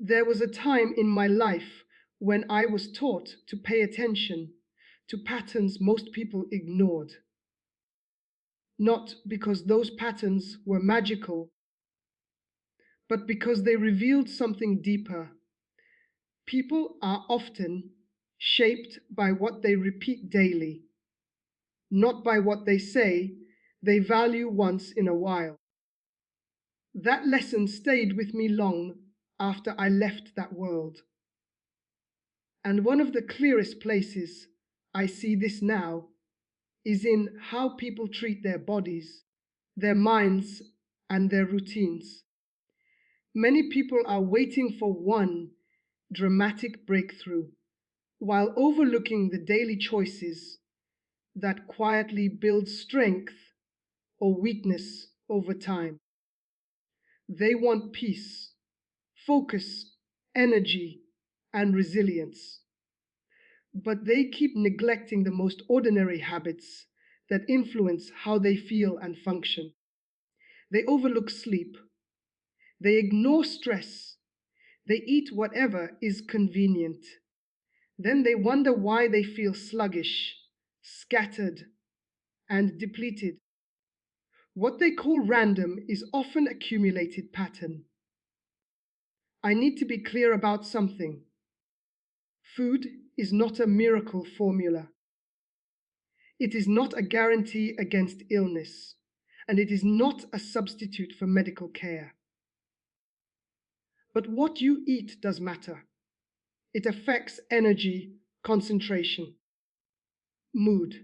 There was a time in my life when I was taught to pay attention to patterns most people ignored, not because those patterns were magical, but because they revealed something deeper. People are often shaped by what they repeat daily, not by what they say they value once in a while. That lesson stayed with me long after I left that world. And one of the clearest places I see this now is in how people treat their bodies, their minds, and their routines. Many people are waiting for one dramatic breakthrough while overlooking the daily choices that quietly build strength or weakness over time. They want peace, focus, energy, and resilience. But they keep neglecting the most ordinary habits that influence how they feel and function. They overlook sleep. They ignore stress. They eat whatever is convenient. Then they wonder why they feel sluggish, scattered, and depleted. What they call random is often accumulated pattern. I need to be clear about something. Food is not a miracle formula. It is not a guarantee against illness, and it is not a substitute for medical care. But what you eat does matter. It affects energy, concentration, mood,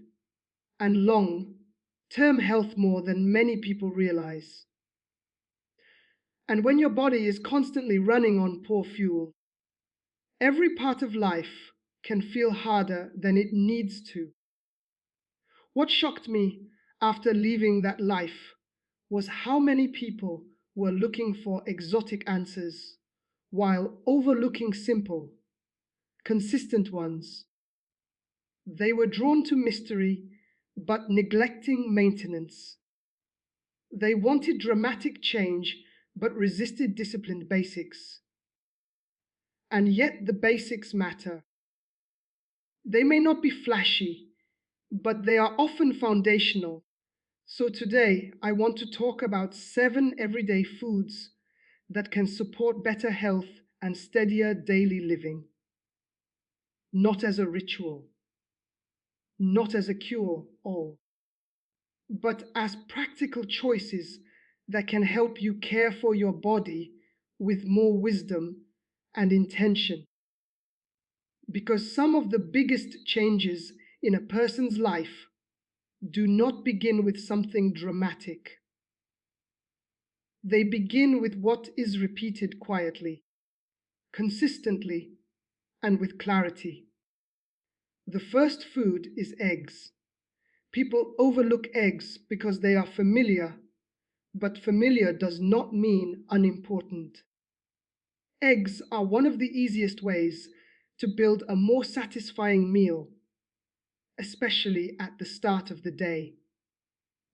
and long-term health more than many people realize. And when your body is constantly running on poor fuel, every part of life can feel harder than it needs to. What shocked me after leaving that life was how many people were looking for exotic answers while overlooking simple, consistent ones. They were drawn to mystery but neglecting maintenance. They wanted dramatic change but resisted disciplined basics. And yet the basics matter. They may not be flashy, but they are often foundational. So today, I want to talk about 7 everyday foods that can support better health and steadier daily living. Not as a ritual, not as a cure-all, but as practical choices that can help you care for your body with more wisdom and intention. Because some of the biggest changes in a person's life do not begin with something dramatic. They begin with what is repeated quietly, consistently, and with clarity. The first food is eggs. People overlook eggs because they are familiar, but familiar does not mean unimportant. Eggs are one of the easiest ways to build a more satisfying meal, especially at the start of the day.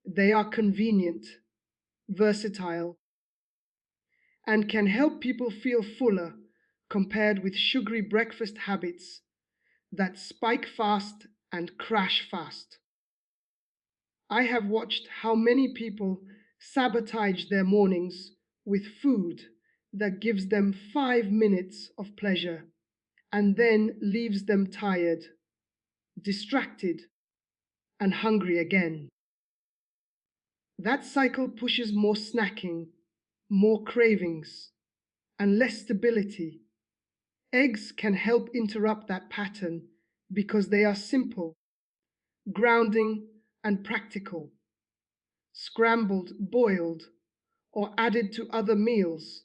They are convenient, versatile, and can help people feel fuller compared with sugary breakfast habits that spike fast and crash fast. I have watched how many people sabotage their mornings with food that gives them 5 minutes of pleasure and then leaves them tired, distracted, and hungry again. That cycle pushes more snacking, more cravings, and less stability. Eggs can help interrupt that pattern because they are simple, grounding, and practical. Scrambled, boiled, or added to other meals,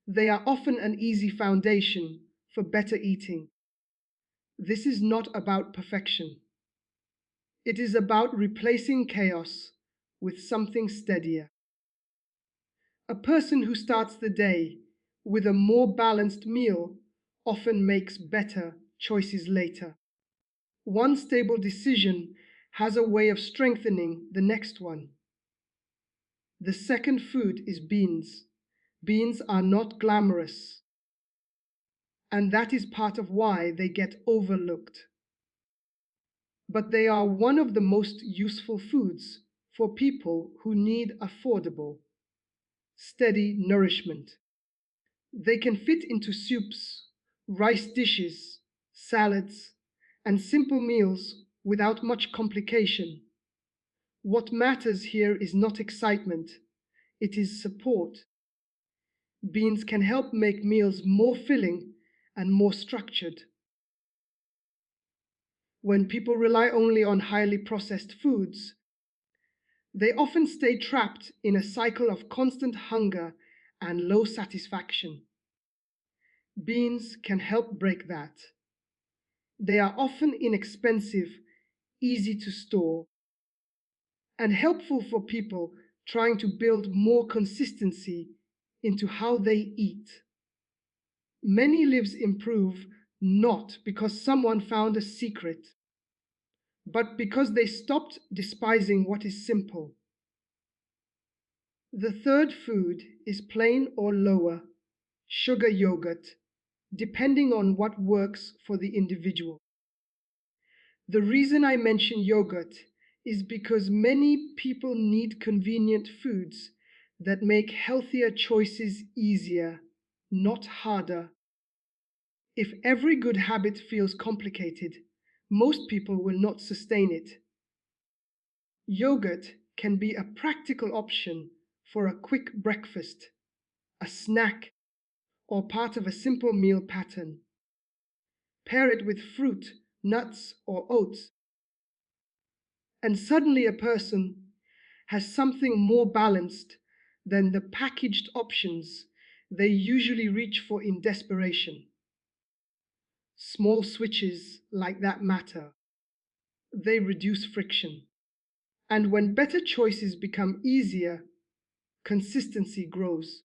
they are often an easy foundation for better eating. This is not about perfection. It is about replacing chaos with something steadier. A person who starts the day with a more balanced meal often makes better choices later. One stable decision has a way of strengthening the next one. The second food is beans. Beans are not glamorous. and that is part of why they get overlooked. But they are one of the most useful foods for people who need affordable, steady nourishment. They can fit into soups, rice dishes, salads, and simple meals without much complication. What matters here is not excitement, it is support. Beans can help make meals more filling and more structured. When people rely only on highly processed foods, they often stay trapped in a cycle of constant hunger and low satisfaction. Beans can help break that. They are often inexpensive, easy to store, and helpful for people trying to build more consistency into how they eat. Many lives improve not because someone found a secret, but because they stopped despising what is simple. The third food is plain or lower, sugar yogurt, depending on what works for the individual. The reason I mention yogurt is because many people need convenient foods that make healthier choices easier, not harder. If every good habit feels complicated, most people will not sustain it. Yogurt can be a practical option for a quick breakfast, a snack, or part of a simple meal pattern. Pair it with fruit, nuts, or oats, and suddenly a person has something more balanced than the packaged options they usually reach for in desperation. Small switches like that matter. They reduce friction. And when better choices become easier, consistency grows.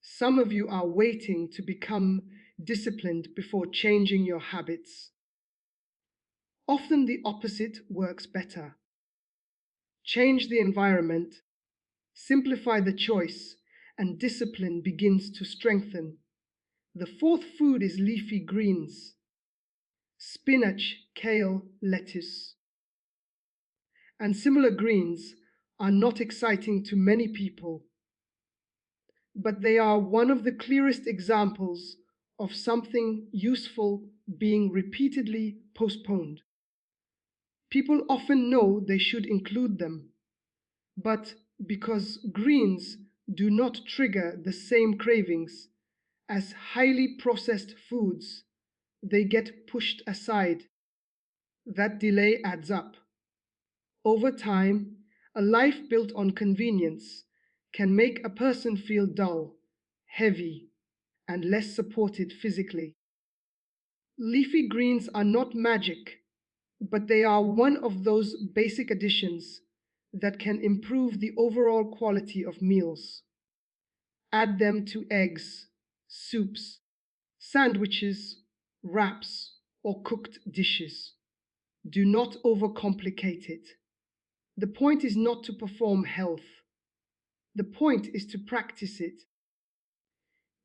Some of you are waiting to become disciplined before changing your habits. Often the opposite works better. Change the environment, simplify the choice, and discipline begins to strengthen. The fourth food is leafy greens: spinach, kale, lettuce. And similar greens are not exciting to many people, but they are one of the clearest examples of something useful being repeatedly postponed. People often know they should include them, but because greens do not trigger the same cravings as highly processed foods, they get pushed aside. That delay adds up. Over time, a life built on convenience can make a person feel dull, heavy, and less supported physically. Leafy greens are not magic, but they are one of those basic additions that can improve the overall quality of meals. Add them to eggs, soups, sandwiches, wraps, or cooked dishes. Do not overcomplicate it. The point is not to perform health. The point is to practice it.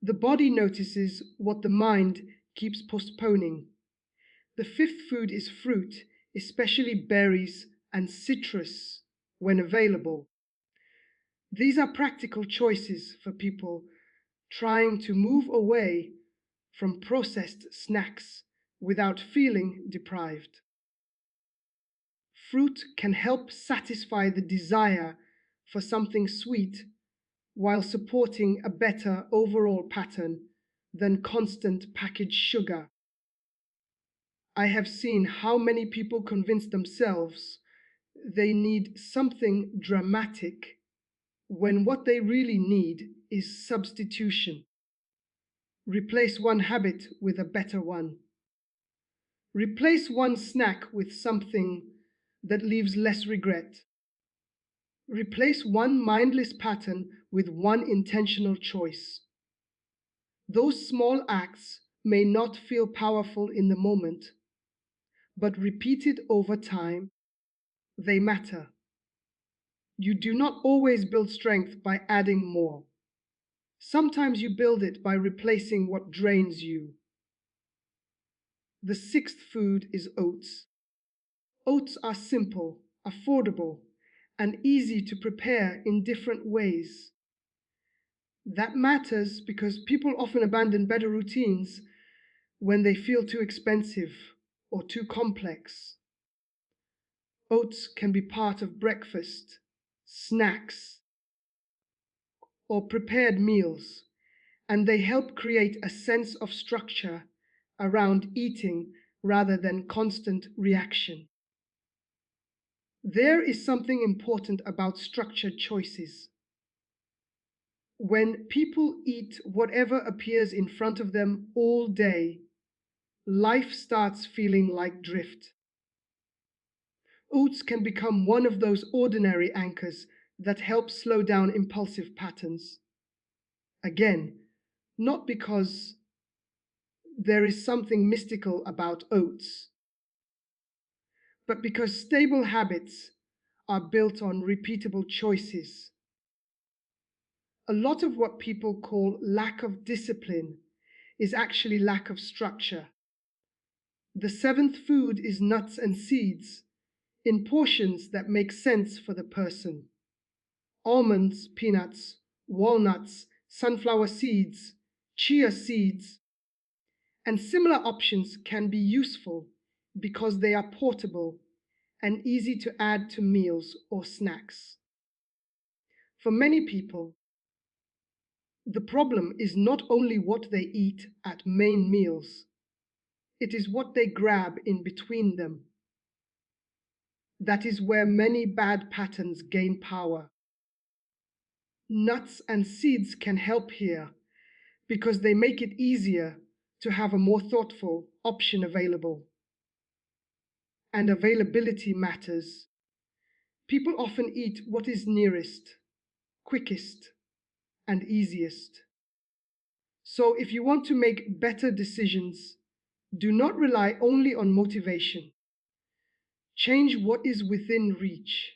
The body notices what the mind keeps postponing. The fifth food is fruit, especially berries and citrus when available. These are practical choices for people trying to move away from processed snacks without feeling deprived. Fruit can help satisfy the desire for something sweet while supporting a better overall pattern than constant packaged sugar. I have seen how many people convince themselves they need something dramatic when what they really need is substitution. Replace one habit with a better one. Replace one snack with something that leaves less regret. Replace one mindless pattern with one intentional choice. Those small acts may not feel powerful in the moment, but repeated over time, they matter. You do not always build strength by adding more. Sometimes you build it by replacing what drains you. The sixth food is oats. Oats are simple, affordable, and easy to prepare in different ways. That matters because people often abandon better routines when they feel too expensive or too complex. Oats can be part of breakfast, snacks, or prepared meals, and they help create a sense of structure around eating rather than constant reaction. There is something important about structured choices. When people eat whatever appears in front of them all day, life starts feeling like drift. Oats can become one of those ordinary anchors that help slow down impulsive patterns. Again, not because there is something mystical about oats, but because stable habits are built on repeatable choices. A lot of what people call lack of discipline is actually lack of structure. The seventh food is nuts and seeds in portions that make sense for the person. Almonds, peanuts, walnuts, sunflower seeds, chia seeds, and similar options can be useful because they are portable and easy to add to meals or snacks. For many people, the problem is not only what they eat at main meals, it is what they grab in between them. That is where many bad patterns gain power. Nuts and seeds can help here because they make it easier to have a more thoughtful option available. And availability matters. People often eat what is nearest, quickest, and easiest. So if you want to make better decisions, do not rely only on motivation. Change what is within reach.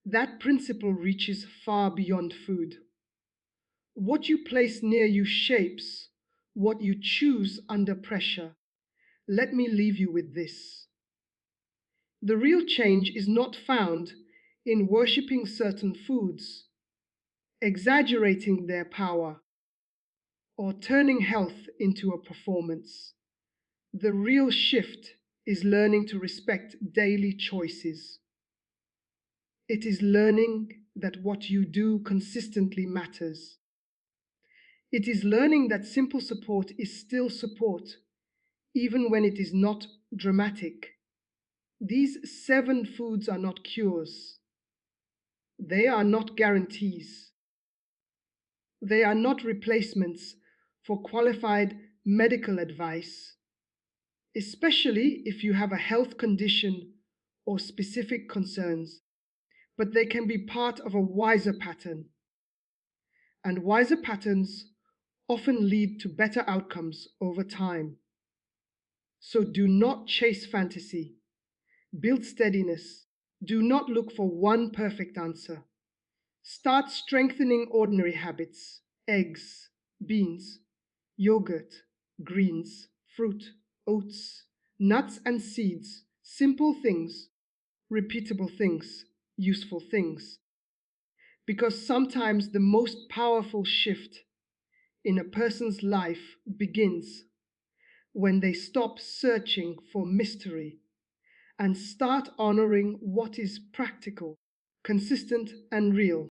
That principle reaches far beyond food. What you place near you shapes what you choose under pressure. Let me leave you with this. The real change is not found in worshipping certain foods, exaggerating their power, or turning health into a performance. The real shift is learning to respect daily choices. It is learning that what you do consistently matters. It is learning that simple support is still support, even when it is not dramatic. These seven foods are not cures. They are not guarantees. They are not replacements for qualified medical advice, especially if you have a health condition or specific concerns, but they can be part of a wiser pattern. And wiser patterns often lead to better outcomes over time. So do not chase fantasy. Build steadiness. Do not look for one perfect answer. Start strengthening ordinary habits: eggs, beans, yogurt, greens, fruit, oats, nuts and seeds, simple things, repeatable things, useful things. Because sometimes the most powerful shift in a person's life begins when they stop searching for mystery and start honoring what is practical, consistent, and real.